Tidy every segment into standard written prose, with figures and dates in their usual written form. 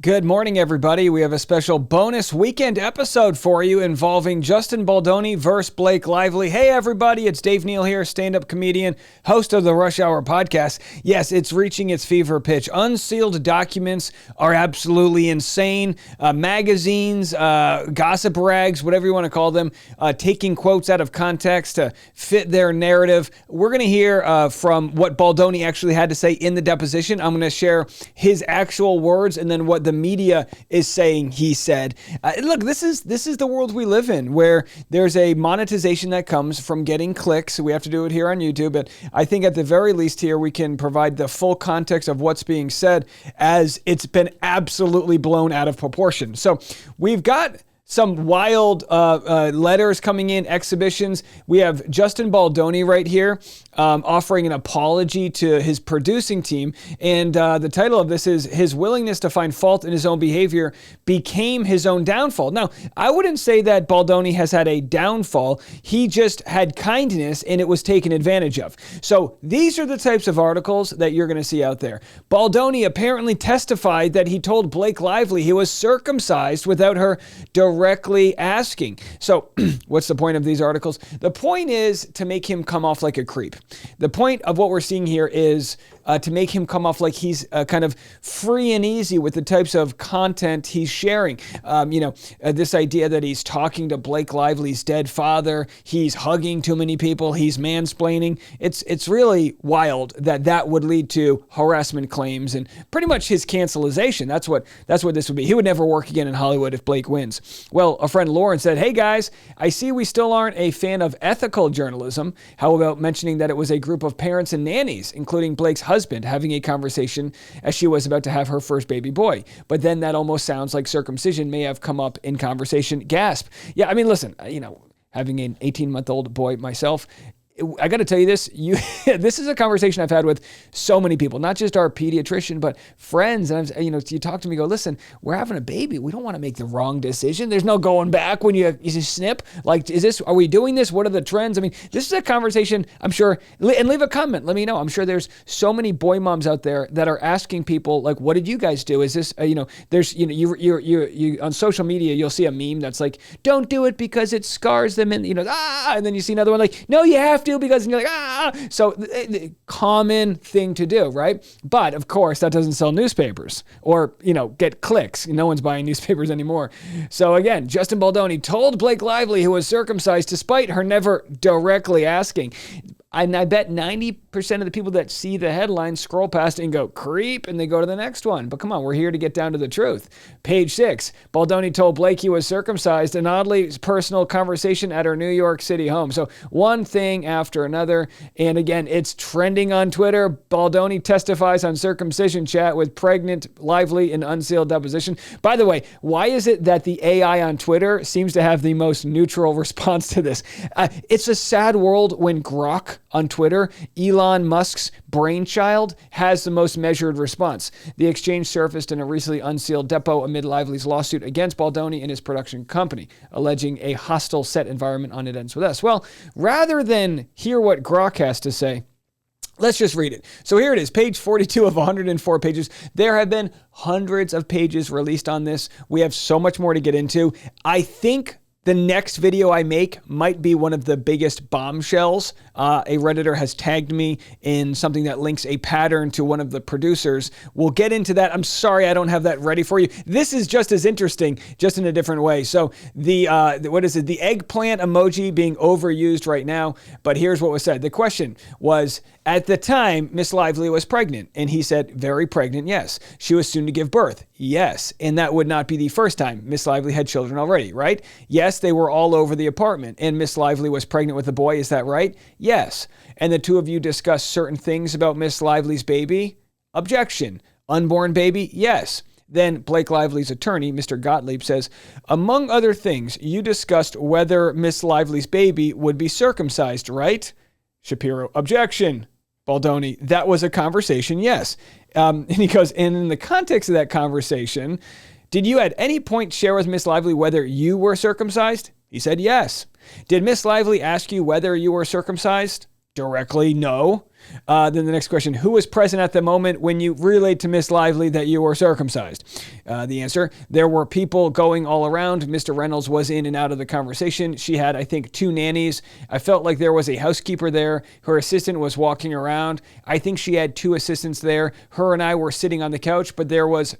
Good morning, everybody. We have a special bonus weekend episode for you involving Justin Baldoni versus Blake Lively. Hey, everybody. It's Dave Neal here, stand-up comedian, host of the Rush Hour podcast. Yes, it's reaching its fever pitch. Unsealed documents are absolutely insane. Magazines, gossip rags, whatever you want to call them, taking quotes out of context to fit their narrative. We're going to hear from what Baldoni actually had to say in the deposition. I'm going to share his actual words and then what the media is saying he said. Look, this is the world we live in, where there's a monetization that comes from getting clicks. We have to do it here on YouTube, but I think at the very least here we can provide the full context of what's being said, as it's been absolutely blown out of proportion. So we've got some wild letters coming in, exhibitions. We have Justin Baldoni right here offering an apology to his producing team. And the title of this is "His Willingness to Find Fault in His Own Behavior Became His Own Downfall." Now, I wouldn't say that Baldoni has had a downfall. He just had kindness and it was taken advantage of. So these are the types of articles that you're going to see out there. Baldoni apparently testified that he told Blake Lively he was circumcised without her directly asking. So what's the point of these articles? The point is to make him come off like a creep. The point of what we're seeing here is to make him come off like he's kind of free and easy with the types of content he's sharing. This idea that he's talking to Blake Lively's dead father, he's hugging too many people, he's mansplaining. It's really wild that would lead to harassment claims and pretty much his cancelization. That's what this would be. He would never work again in Hollywood if Blake wins. Well, a friend Lauren said, "Hey guys, I see we still aren't a fan of ethical journalism. How about mentioning that it was a group of parents and nannies, including Blake's husband, having a conversation as she was about to have her first baby boy? But then that almost sounds like circumcision may have come up in conversation." Gasp. Yeah, I mean, listen, having an 18-month-old boy myself, I got to tell you this, this is a conversation I've had with so many people, not just our pediatrician, but friends. And you talk to me, go, listen, we're having a baby. We don't want to make the wrong decision. There's no going back when you snip. Like, are we doing this? What are the trends? I mean, this is a conversation, I'm sure, and leave a comment. Let me know. I'm sure there's so many boy moms out there that are asking people, like, what did you guys do? Is this, there's, you on social media, you'll see a meme that's like, don't do it because it scars them. And, and then you see another one like, no, you have to, because you're like, So the common thing to do, right? But of course that doesn't sell newspapers or, get clicks. No one's buying newspapers anymore. So again, Justin Baldoni told Blake Lively, who was circumcised, despite her never directly asking. And I bet 90% of the people that see the headline scroll past it and go, creep, and they go to the next one. But come on, we're here to get down to the truth. Page 6, Baldoni told Blake he was circumcised, an oddly personal conversation at her New York City home. So one thing after another. And again, it's trending on Twitter. Baldoni testifies on circumcision chat with pregnant Lively in Unsealed Deposition. By the way, why is it that the AI on Twitter seems to have the most neutral response to this? It's a sad world when Grok on Twitter, Elon Musk's brainchild, has the most measured response. The exchange surfaced in a recently unsealed depo amid Lively's lawsuit against Baldoni and his production company, alleging a hostile set environment on It Ends With Us. Well, rather than hear what Grok has to say, let's just read it. So here it is, page 42 of 104 pages. There have been hundreds of pages released on this. We have so much more to get into. I think the next video I make might be one of the biggest bombshells. A Redditor has tagged me in something that links a pattern to one of the producers. We'll get into that. I'm sorry I don't have that ready for you. This is just as interesting, just in a different way. So the eggplant emoji being overused right now, but here's what was said. The question was, at the time, Miss Lively was pregnant, and he said, very pregnant, yes. She was soon to give birth, yes. And that would not be the first time Miss Lively had children already, right? Yes, they were all over the apartment, and Miss Lively was pregnant with a boy, is that right? Yes. And the two of you discussed certain things about Miss Lively's baby? Objection. Unborn baby? Yes. Then Blake Lively's attorney, Mr. Gottlieb, says, among other things, you discussed whether Miss Lively's baby would be circumcised, right? Shapiro, objection. Baldoni, that was a conversation, yes. And he goes, and in the context of that conversation, did you at any point share with Miss Lively whether you were circumcised? He said, yes. Did Miss Lively ask you whether you were circumcised? Directly, no. Then the next question, who was present at the moment when you relayed to Miss Lively that you were circumcised? The answer, there were people going all around. Mr. Reynolds was in and out of the conversation. She had, I think, 2 nannies. I felt like there was a housekeeper there. Her assistant was walking around. I think she had 2 assistants there. Her and I were sitting on the couch, but there was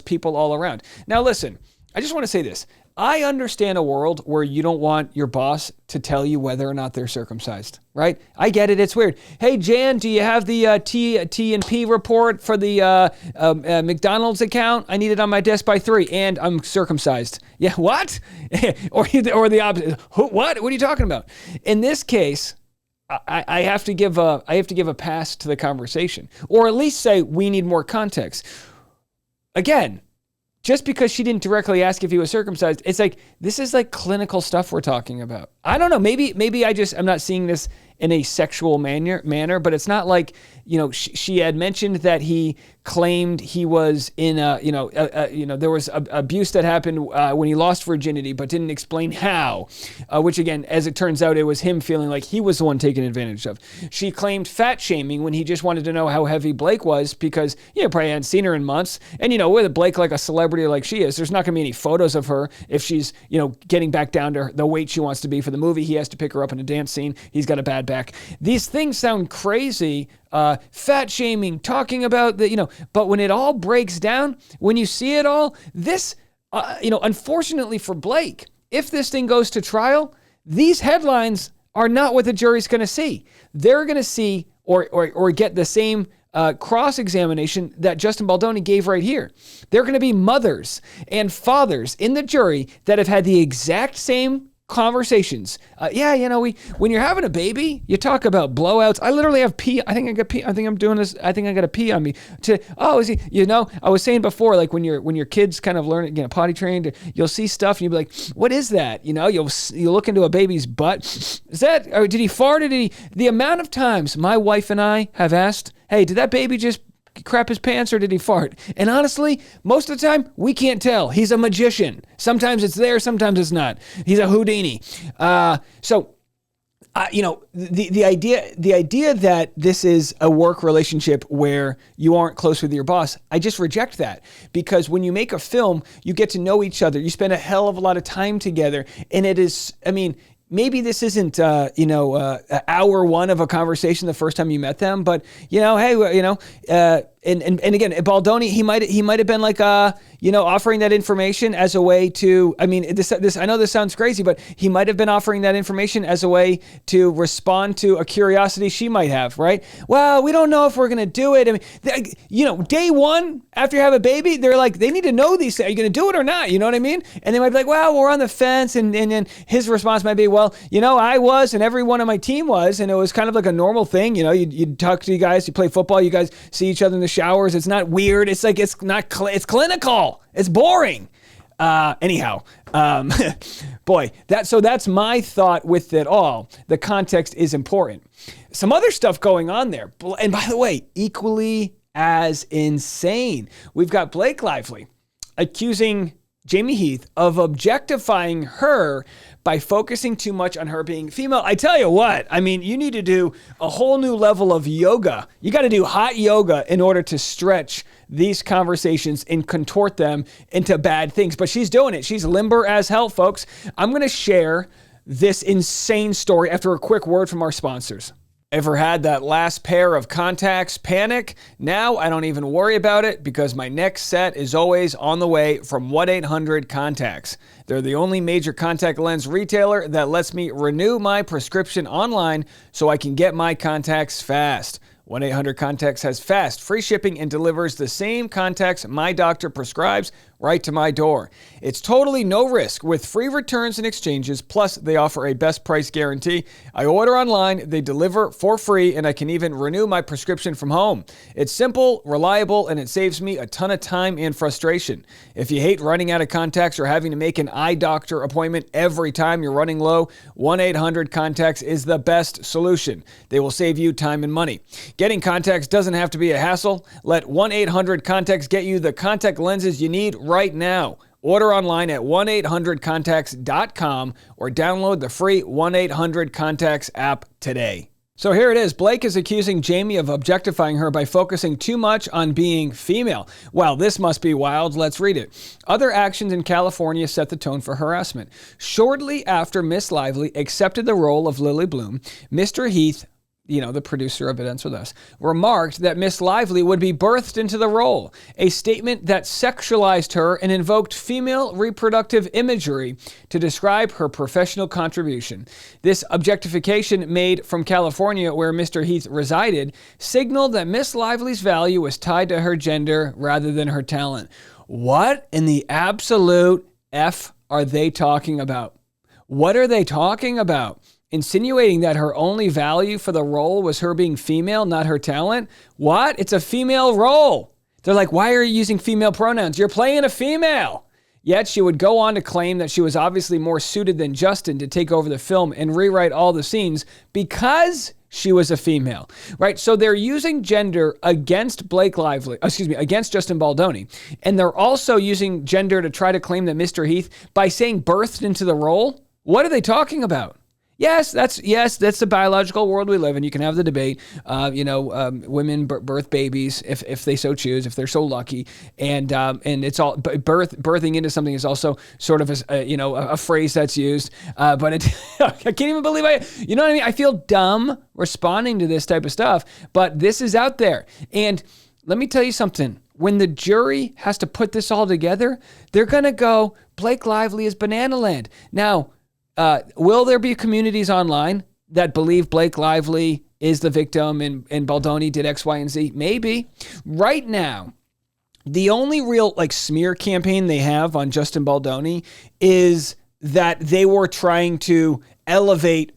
people all around. Now listen, I just want to say this. I understand a world where you don't want your boss to tell you whether or not they're circumcised, right? I get it. It's weird. Hey, Jan, do you have the T&P report for the McDonald's account? I need it on my desk by 3, and I'm circumcised. Yeah, what? or the opposite. What? What are you talking about? In this case, I have to give a pass to the conversation, or at least say we need more context. Again, just because she didn't directly ask if he was circumcised, it's like, this is like clinical stuff we're talking about. I don't know. Maybe I'm not seeing this in a sexual manner, but it's not like, she had mentioned that he claimed he was in there was abuse that happened when he lost virginity, but didn't explain how, which again, as it turns out, it was him feeling like he was the one taken advantage of. She claimed fat shaming when he just wanted to know how heavy Blake was because, probably hadn't seen her in months. And, with Blake like a celebrity like she is, there's not going to be any photos of her if she's, getting back down to the weight she wants to be for the movie. He has to pick her up in a dance scene. He's got a bad back. These things sound crazy. Fat shaming, talking about but when it all breaks down, when you see it all, this, unfortunately for Blake, if this thing goes to trial, these headlines are not what the jury's going to see. They're going to see or get the same cross-examination that Justin Baldoni gave right here. They're going to be mothers and fathers in the jury that have had the exact same conversations. When you're having a baby, you talk about blowouts. I literally have pee. I think I got pee. I think I'm doing this. I think I got a pee on me. I was saying before, like when your kids kind of learn, potty trained, you'll see stuff and you'll be like, what is that? You'll look into a baby's butt. Is that, or did he fart? The amount of times my wife and I have asked, hey, did that baby just crap his pants or did he fart? And honestly, most of the time, we can't tell. He's a magician. Sometimes it's there, sometimes it's not. He's a Houdini. The idea that this is a work relationship where you aren't close with your boss, I just reject that. Because when you make a film, you get to know each other. You spend a hell of a lot of time together. And it is, maybe this isn't, hour 1 of a conversation the first time you met them, but and again, Baldoni, he might have been like, offering that information as a way to, this, I know this sounds crazy, but he might have been offering that information as a way to respond to a curiosity she might have, right? Well, we don't know if we're going to do it. Day 1 after you have a baby, they're like, they need to know these things. Are you going to do it or not? You know what I mean? And they might be like, well, we're on the fence. And then his response might be, well, I was, and everyone on my team was, and it was kind of like a normal thing. You'd talk to you guys, you play football, you guys see each other in the showers. It's not weird. It's like, it's it's clinical. It's boring. Boy, that's my thought with it all. The context is important. Some other stuff going on there. And by the way, equally as insane, we've got Blake Lively accusing Jamie Heath of objectifying her by focusing too much on her being female. I tell you what, you need to do a whole new level of yoga. You got to do hot yoga in order to stretch these conversations and contort them into bad things. But she's doing it. She's limber as hell, folks. I'm going to share this insane story after a quick word from our sponsors. Ever had that last pair of contacts panic? Now I don't even worry about it because my next set is always on the way from 1-800-CONTACTS. They're the only major contact lens retailer that lets me renew my prescription online so I can get my contacts fast. 1-800-CONTACTS has fast, free shipping and delivers the same contacts my doctor prescribes right to my door. It's totally no risk with free returns and exchanges, plus they offer a best price guarantee. I order online, they deliver for free, and I can even renew my prescription from home. It's simple, reliable, and it saves me a ton of time and frustration. If you hate running out of contacts or having to make an eye doctor appointment every time you're running low, 1-800-CONTACTS is the best solution. They will save you time and money. Getting contacts doesn't have to be a hassle. Let 1-800-CONTACTS get you the contact lenses you need right now. Order online at 1-800-CONTACTS.com or download the free 1-800-CONTACTS app today. So here it is. Blake is accusing Jamie of objectifying her by focusing too much on being female. Well, this must be wild. Let's read it. Other actions in California set the tone for harassment. Shortly after Miss Lively accepted the role of Lily Bloom, Mr. Heath, the producer of It Ends With Us, remarked that Miss Lively would be birthed into the role, a statement that sexualized her and invoked female reproductive imagery to describe her professional contribution. This objectification made from California, where Mr. Heath resided, signaled that Miss Lively's value was tied to her gender rather than her talent. What in the absolute F are they talking about? What are they talking about? Insinuating that her only value for the role was her being female, not her talent? What? It's a female role. They're like, why are you using female pronouns? You're playing a female. Yet she would go on to claim that she was obviously more suited than Justin to take over the film and rewrite all the scenes because she was a female, right? So they're using gender against against Justin Baldoni. And they're also using gender to try to claim that Mr. Heath by saying birthed into the role. What are they talking about? Yes, that's the biological world we live in. You can have the debate. Women birth babies if they so choose, if they're so lucky, and it's all birthing into something is also sort of a phrase that's used. But I can't even believe you know what I mean? I feel dumb responding to this type of stuff, but this is out there. And let me tell you something. When the jury has to put this all together, they're gonna go, Blake Lively is banana land. Now, will there be communities online that believe Blake Lively is the victim and Baldoni did X, Y, and Z? Maybe. Right now, the only real smear campaign they have on Justin Baldoni is that they were trying to elevate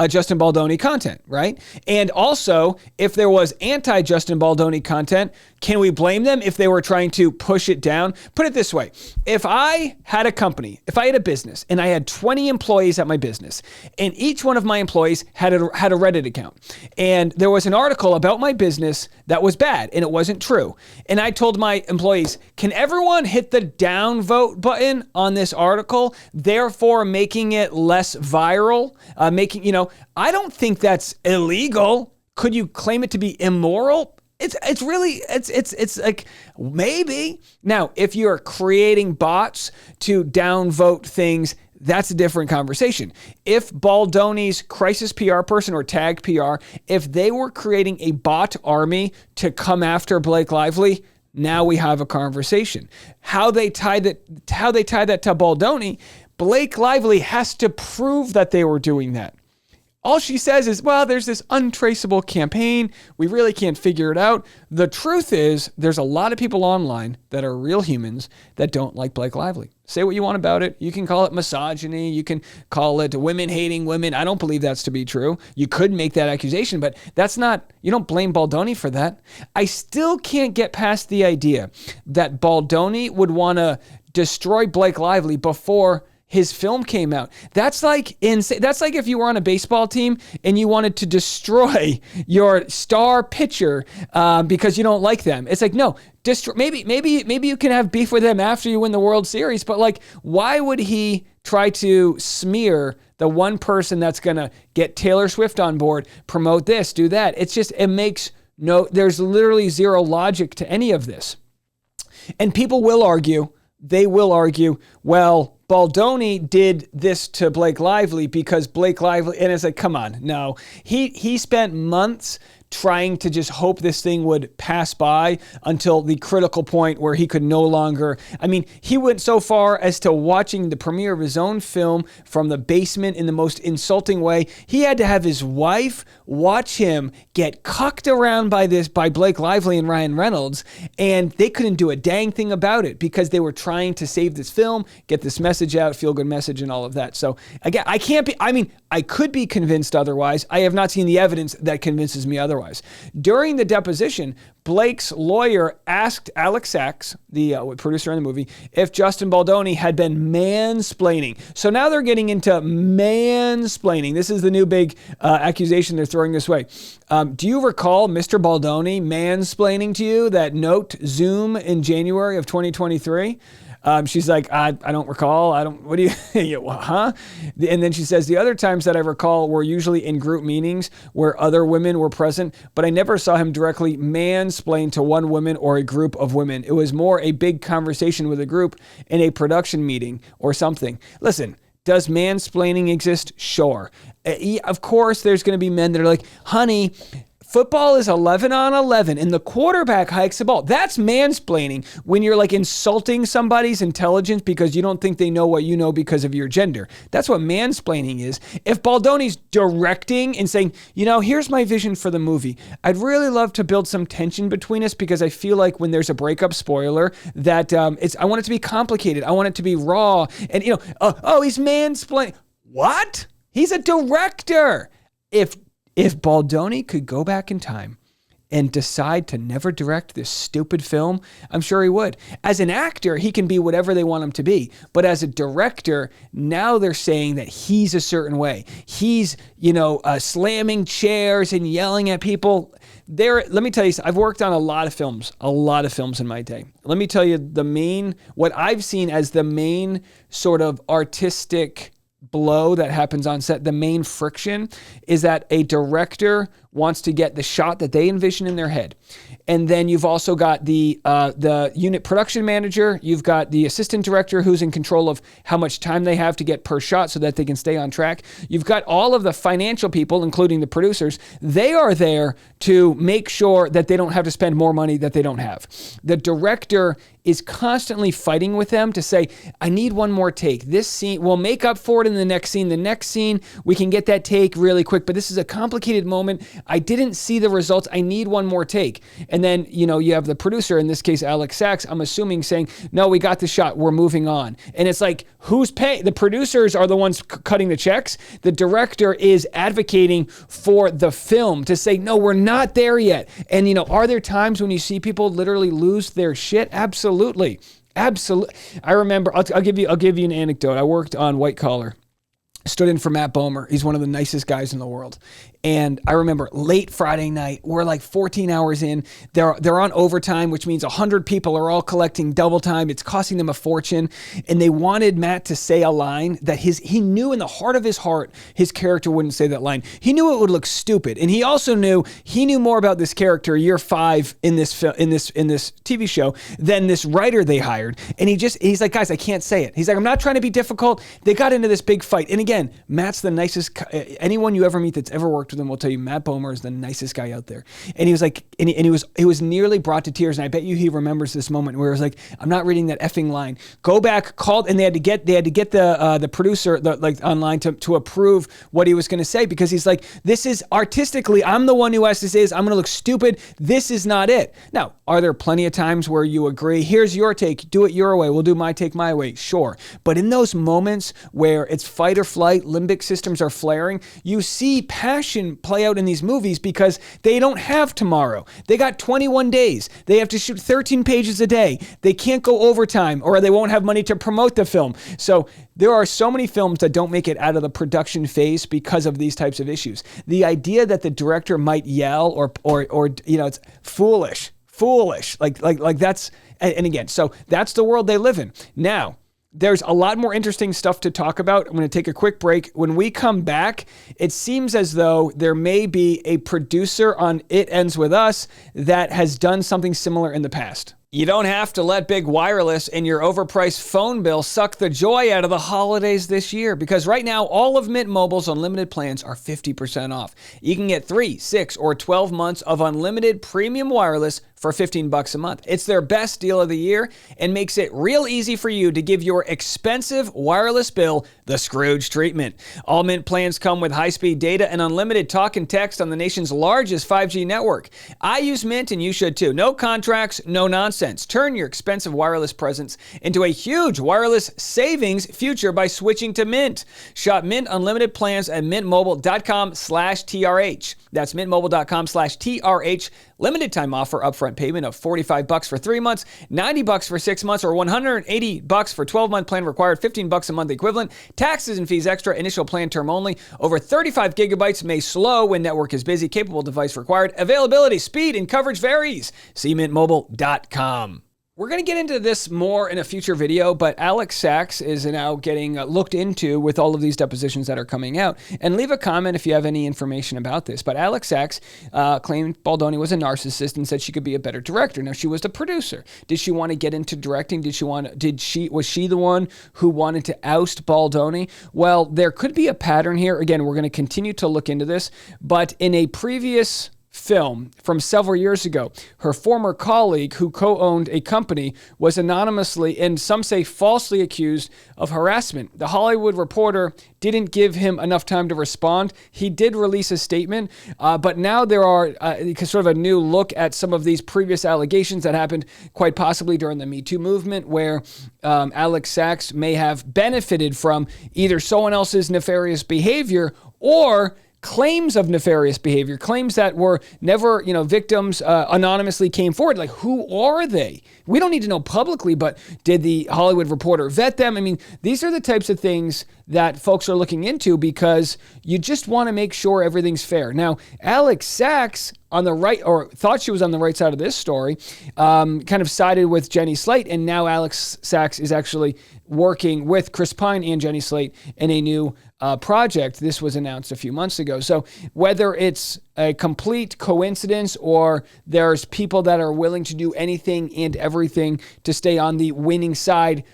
Justin Baldoni content, right? And also, if there was anti-Justin Baldoni content, can we blame them if they were trying to push it down? Put it this way. If I had a company, if I had a business and I had 20 employees at my business and each one of my employees had a Reddit account and there was an article about my business that was bad and it wasn't true. And I told my employees, can everyone hit the downvote button on this article, therefore making it less viral, I don't think that's illegal. Could you claim it to be immoral? It's really like maybe. Now, if you're creating bots to downvote things, that's a different conversation. If Baldoni's crisis PR person or tag PR, if they were creating a bot army to come after Blake Lively, now we have a conversation. How they tie that to Baldoni, Blake Lively has to prove that they were doing that. All she says is, well, there's this untraceable campaign. We really can't figure it out. The truth is, there's a lot of people online that are real humans that don't like Blake Lively. Say what you want about it. You can call it misogyny. You can call it women hating women. I don't believe that's to be true. You could make that accusation, but that's not, you don't blame Baldoni for that. I still can't get past the idea that Baldoni would want to destroy Blake Lively before his film came out. That's like insane. That's like if you were on a baseball team and you wanted to destroy your star pitcher because you don't like them. It's like, no, maybe you can have beef with him after you win the World Series, but why would he try to smear the one person that's going to get Taylor Swift on board, promote this, do that? There's literally zero logic to any of this. And people will argue, well, Baldoni did this to Blake Lively because Blake Lively, and it's like, come on, no. He spent months trying to just hope this thing would pass by until the critical point where he could no longer. I mean, he went so far as to watching the premiere of his own film from the basement in the most insulting way. He had to have his wife watch him get cucked around by Blake Lively and Ryan Reynolds, and they couldn't do a dang thing about it because they were trying to save this film, get this message out, feel-good message, and all of that. So again, I could be convinced otherwise. I have not seen the evidence that convinces me otherwise. During the deposition, Blake's lawyer asked Alex Sachs, the producer in the movie, if Justin Baldoni had been mansplaining. So now they're getting into mansplaining. This is the new big accusation they're throwing this way. Do you recall Mr. Baldoni mansplaining to you that note Zoom in January of 2023? She's like, I don't recall. What do you, huh? And then she says, the other times that I recall were usually in group meetings where other women were present, but I never saw him directly mansplain to one woman or a group of women. It was more a big conversation with a group in a production meeting or something. Listen, does mansplaining exist? Sure. Of course, there's going to be men that are like, honey, football is 11 on 11 and the quarterback hikes the ball. That's mansplaining when you're like insulting somebody's intelligence because you don't think they know what you know because of your gender. That's what mansplaining is. If Baldoni's directing and saying, here's my vision for the movie. I'd really love to build some tension between us because I feel like when there's a breakup, spoiler, that I want it to be complicated. I want it to be raw. And, he's mansplaining. What? He's a director. If Baldoni could go back in time and decide to never direct this stupid film, I'm sure he would. As an actor, he can be whatever they want him to be. But as a director, now they're saying that he's a certain way. He's, slamming chairs and yelling at people. Let me tell you, I've worked on a lot of films in my day. Let me tell you what I've seen as the main sort of artistic blow that happens on set, the main friction is that a director wants to get the shot that they envision in their head. And then you've also got the unit production manager, you've got the assistant director who's in control of how much time they have to get per shot so that they can stay on track. You've got all of the financial people, including the producers. They are there to make sure that they don't have to spend more money that they don't have. The director is constantly fighting with them to say, I need one more take. This scene, we'll make up for it in the next scene. The next scene, we can get that take really quick, but this is a complicated moment. I didn't see the results. I need one more take. And then, you have the producer, in this case, Alex Sachs, I'm assuming saying, no, we got the shot. We're moving on. And it's like, who's paying? The producers are the ones cutting the checks. The director is advocating for the film to say, no, we're not there yet. And, are there times when you see people literally lose their shit? Absolutely. I remember, I'll give you an anecdote. I worked on White Collar. Stood in for Matt Bomer. He's one of the nicest guys in the world. And I remember late Friday night, we're like 14 hours in. They're on overtime, which means 100 people are all collecting double time. It's costing them a fortune. And they wanted Matt to say a line that he knew in the heart of his heart, his character wouldn't say that line. He knew it would look stupid. And he also knew more about this character year 5 in this TV show than this writer they hired. And he's like, guys, I can't say it. He's like, I'm not trying to be difficult. They got into this big fight. And again, Matt's the nicest. Anyone you ever meet that's ever worked with him will tell you Matt Bomer is the nicest guy out there. And he was like, and he was nearly brought to tears. And I bet you he remembers this moment where he was like, I'm not reading that effing line. Go back, called, and they had to get the producer online to approve what he was going to say, because he's like, this is artistically, I'm the one who has to say this. I'm going to look stupid. This is not it. Now, are there plenty of times where you agree? Here's your take. Do it your way. We'll do my take my way. Sure. But in those moments where it's fight or flight, limbic systems are flaring, you see passion play out in these movies because they don't have tomorrow. They got 21 days. They have to shoot 13 pages a day. They can't go overtime or they won't have money to promote the film. So there are so many films that don't make it out of the production phase because of these types of issues. The idea that the director might yell or it's foolish. Like that's, and again, so that's the world they live in. Now, there's a lot more interesting stuff to talk about. I'm going to take a quick break. When we come back, it seems as though there may be a producer on It Ends With Us that has done something similar in the past. You don't have to let big wireless and your overpriced phone bill suck the joy out of the holidays this year, because right now, all of Mint Mobile's unlimited plans are 50% off. You can get 3, 6, or 12 months of unlimited premium wireless for $15 a month. It's their best deal of the year and makes it real easy for you to give your expensive wireless bill the Scrooge treatment. All Mint plans come with high-speed data and unlimited talk and text on the nation's largest 5G network. I use Mint and you should too. No contracts, no nonsense. Turn your expensive wireless presence into a huge wireless savings future by switching to Mint. Shop Mint Unlimited plans at mintmobile.com/TRH. That's mintmobile.com/TRH. Limited time offer, upfront payment of $45 for 3 months, $90 for 6 months, or $180 for 12-month plan required, $15 a month equivalent. Taxes and fees extra. Initial plan term only. Over 35 gigabytes, may slow when network is busy. Capable device required. Availability, speed, and coverage varies. See mintmobile.com. We're going to get into this more in a future video, but Alex Sachs is now getting looked into with all of these depositions that are coming out. And leave a comment if you have any information about this. But Alex Sachs claimed Baldoni was a narcissist and said she could be a better director. Now, she was the producer. Did she want to get into directing? Was she the one who wanted to oust Baldoni? Well, there could be a pattern here. Again, we're going to continue to look into this, but in a previous film from several years ago, her former colleague who co-owned a company was anonymously and some say falsely accused of harassment. The Hollywood Reporter didn't give him enough time to respond. He did release a statement, but now there are sort of a new look at some of these previous allegations that happened quite possibly during the Me Too movement, where Alex Sachs may have benefited from either someone else's nefarious behavior or claims of nefarious behavior, claims that were never, victims anonymously came forward. Like, who are they? We don't need to know publicly, but did the Hollywood Reporter vet them? I mean, these are the types of things that folks are looking into because you just want to make sure everything's fair. Now, Alex Sachs on the right, or thought she was on the right side of this story, kind of sided with Jenny Slate, and now Alex Sachs is actually working with Chris Pine and Jenny Slate in a new project. This was announced a few months ago. So whether it's a complete coincidence or there's people that are willing to do anything and everything to stay on the winning side,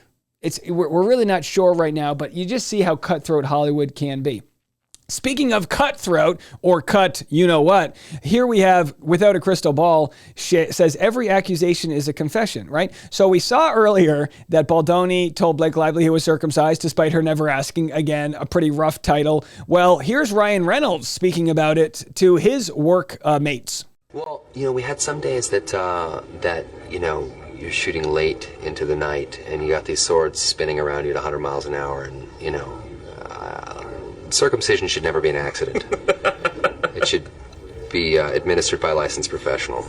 we're really not sure right now, but you just see how cutthroat Hollywood can be. Speaking of cutthroat or cut, you know what, here we have Without a Crystal Ball says every accusation is a confession, right? So we saw earlier that Baldoni told Blake Lively he was circumcised despite her never asking. Again, a pretty rough title. Well, here's Ryan Reynolds speaking about it to his work mates. Well, we had some days that you're shooting late into the night and you got these swords spinning around you at 100 miles an hour and, circumcision should never be an accident. It should be administered by a licensed professional.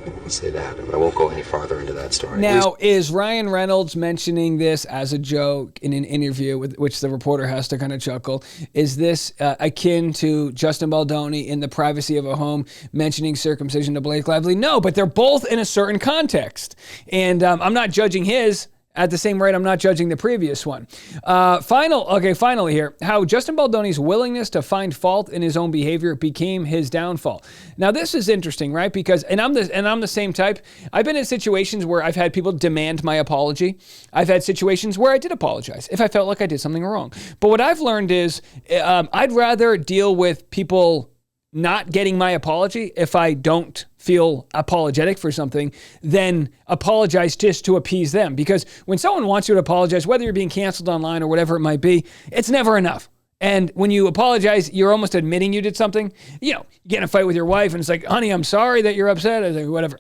I'll say that. I won't go any farther into that story. Now, is Ryan Reynolds mentioning this as a joke in an interview with which the reporter has to kind of chuckle? Is this akin to Justin Baldoni in the privacy of a home mentioning circumcision to Blake Lively? No, but they're both in a certain context. And I'm not judging his. At the same rate, I'm not judging the previous one. Finally here, how Justin Baldoni's willingness to find fault in his own behavior became his downfall. Now, this is interesting, right? Because, and I'm the same type. I've been in situations where I've had people demand my apology. I've had situations where I did apologize if I felt like I did something wrong. But what I've learned is I'd rather deal with people not getting my apology if I don't feel apologetic for something than apologize just to appease them. Because when someone wants you to apologize, whether you're being canceled online or whatever it might be, it's never enough. And when you apologize, you're almost admitting you did something. You get in a fight with your wife and it's like, honey, I'm sorry that you're upset, or whatever.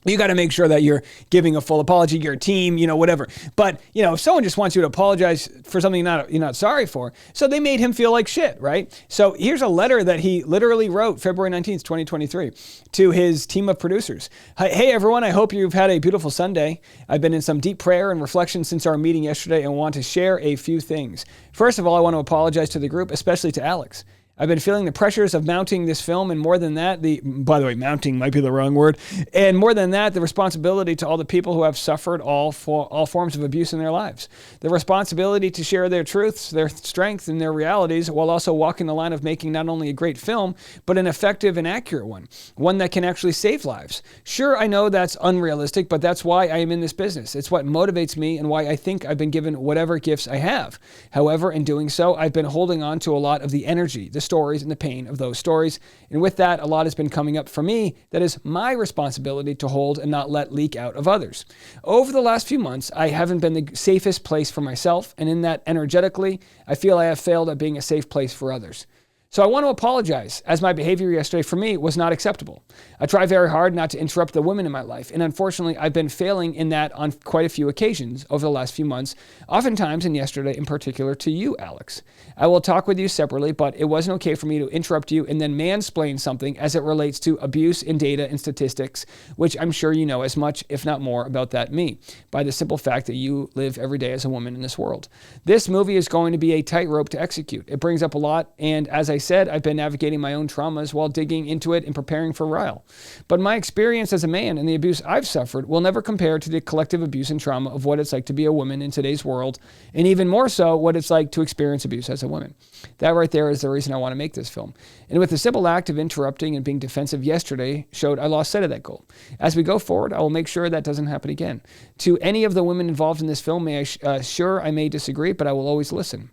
You got to make sure that you're giving a full apology, your team, whatever. But, if someone just wants you to apologize for something you're not sorry for, so they made him feel like shit, right? So here's a letter that he literally wrote February 19th, 2023 to his team of producers. Hey, everyone, I hope you've had a beautiful Sunday. I've been in some deep prayer and reflection since our meeting yesterday and want to share a few things. First of all, I want to apologize to the group, especially to Alex. I've been feeling the pressures of mounting this film, and more than that, by the way, mounting might be the wrong word, and more than that, the responsibility to all the people who have suffered all forms of abuse in their lives. The responsibility to share their truths, their strengths, and their realities, while also walking the line of making not only a great film, but an effective and accurate one that can actually save lives. Sure, I know that's unrealistic, but that's why I am in this business. It's what motivates me and why I think I've been given whatever gifts I have. However, in doing so, I've been holding on to a lot of the energy, the stories and the pain of those stories. And with that, a lot has been coming up for me that is my responsibility to hold and not let leak out of others. Over the last few months, I haven't been the safest place for myself, and in that energetically, I feel I have failed at being a safe place for others. So I want to apologize, as my behavior yesterday for me was not acceptable. I try very hard not to interrupt the women in my life, and unfortunately, I've been failing in that on quite a few occasions over the last few months, oftentimes, and yesterday in particular, to you, Alex. I will talk with you separately, but it wasn't okay for me to interrupt you and then mansplain something as it relates to abuse in data and statistics, which I'm sure you know as much, if not more, about that me, by the simple fact that you live every day as a woman in this world. This movie is going to be a tightrope to execute. It brings up a lot, and as I said, I've been navigating my own traumas while digging into it and preparing for Ryle. But my experience as a man and the abuse I've suffered will never compare to the collective abuse and trauma of what it's like to be a woman in today's world, and even more so, what it's like to experience abuse as a woman. That right there is the reason I want to make this film. And with the simple act of interrupting and being defensive yesterday showed I lost sight of that goal. As we go forward, I will make sure that doesn't happen again. To any of the women involved in this film, sure, I may disagree, but I will always listen.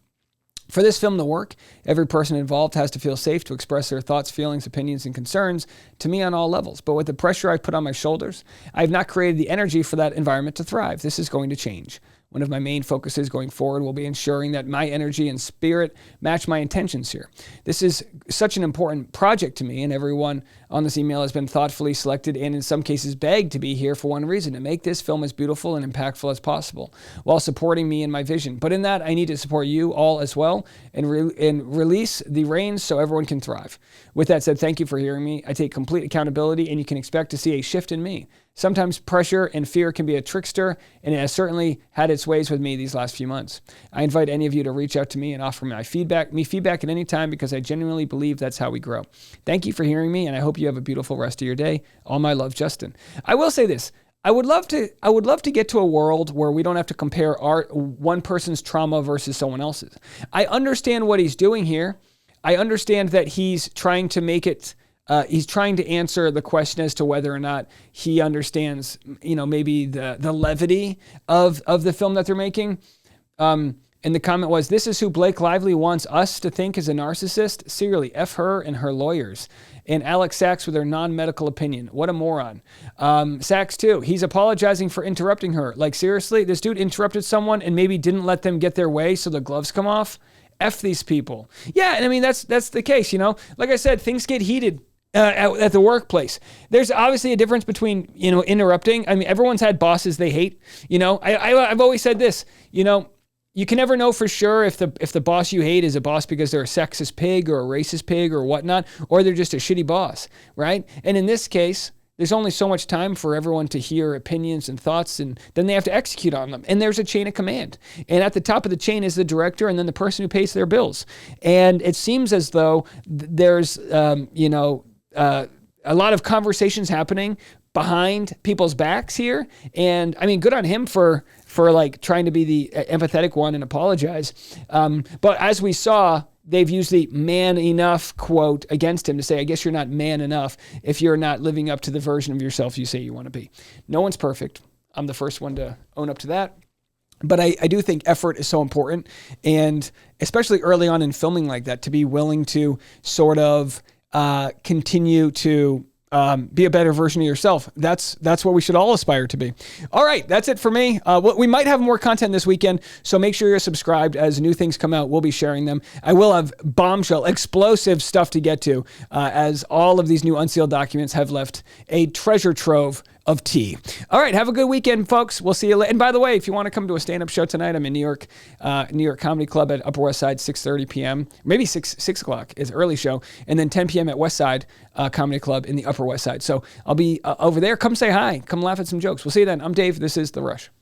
For this film to work, every person involved has to feel safe to express their thoughts, feelings, opinions, and concerns to me on all levels. But with the pressure I've put on my shoulders, I have not created the energy for that environment to thrive. This is going to change. One of my main focuses going forward will be ensuring that my energy and spirit match my intentions here. This is such an important project to me, and everyone on this email has been thoughtfully selected and in some cases begged to be here for one reason, to make this film as beautiful and impactful as possible while supporting me in my vision. But in that, I need to support you all as well and release the reins so everyone can thrive. With that said, thank you for hearing me. I take complete accountability, and you can expect to see a shift in me. Sometimes pressure and fear can be a trickster, and it has certainly had its ways with me these last few months. I invite any of you to reach out to me and offer me feedback at any time, because I genuinely believe that's how we grow. Thank you for hearing me, and I hope you have a beautiful rest of your day. All my love, Justin. I will say this. I would love to get to a world where we don't have to compare one person's trauma versus someone else's. I understand what he's doing here. I understand that he's trying to make it he's trying to answer the question as to whether or not he understands, maybe the levity of the film that they're making. And the comment was, this is who Blake Lively wants us to think is a narcissist? Seriously, F her and her lawyers. And Alex Sachs with her non-medical opinion. What a moron. Sachs too, he's apologizing for interrupting her. Like, seriously, this dude interrupted someone and maybe didn't let them get their way so the gloves come off? F these people. Yeah, and I mean, that's the case, Like I said, things get heated at the workplace. There's obviously a difference between, interrupting. I mean, everyone's had bosses they hate. I've always said this, you can never know for sure if the boss you hate is a boss because they're a sexist pig or a racist pig or whatnot, or they're just a shitty boss, right? And in this case, there's only so much time for everyone to hear opinions and thoughts, and then they have to execute on them. And there's a chain of command. And at the top of the chain is the director and then the person who pays their bills. And it seems as though there's, a lot of conversations happening behind people's backs here. And I mean, good on him for like trying to be the empathetic one and apologize. But as we saw, they've used the man enough quote against him to say, I guess you're not man enough if you're not living up to the version of yourself you say you want to be. No one's perfect. I'm the first one to own up to that. But I do think effort is so important. And especially early on in filming like that, to be willing to sort of continue to be a better version of yourself. That's what we should all aspire to be. All right, that's it for me. We might have more content this weekend, so make sure you're subscribed. As new things come out, we'll be sharing them. I will have bombshell, explosive stuff to get to, as all of these new unsealed documents have left a treasure trove of tea. All right, have a good weekend, folks. We'll see you later. And by the way, if you want to come to a stand-up show tonight, I'm in New York Comedy Club at Upper West Side, 6:30 p.m. Maybe 6 o'clock is early show, and then 10 p.m. at West Side Comedy Club in the Upper West Side. So I'll be over there. Come say hi. Come laugh at some jokes. We'll see you then. I'm Dave. This is The Rush.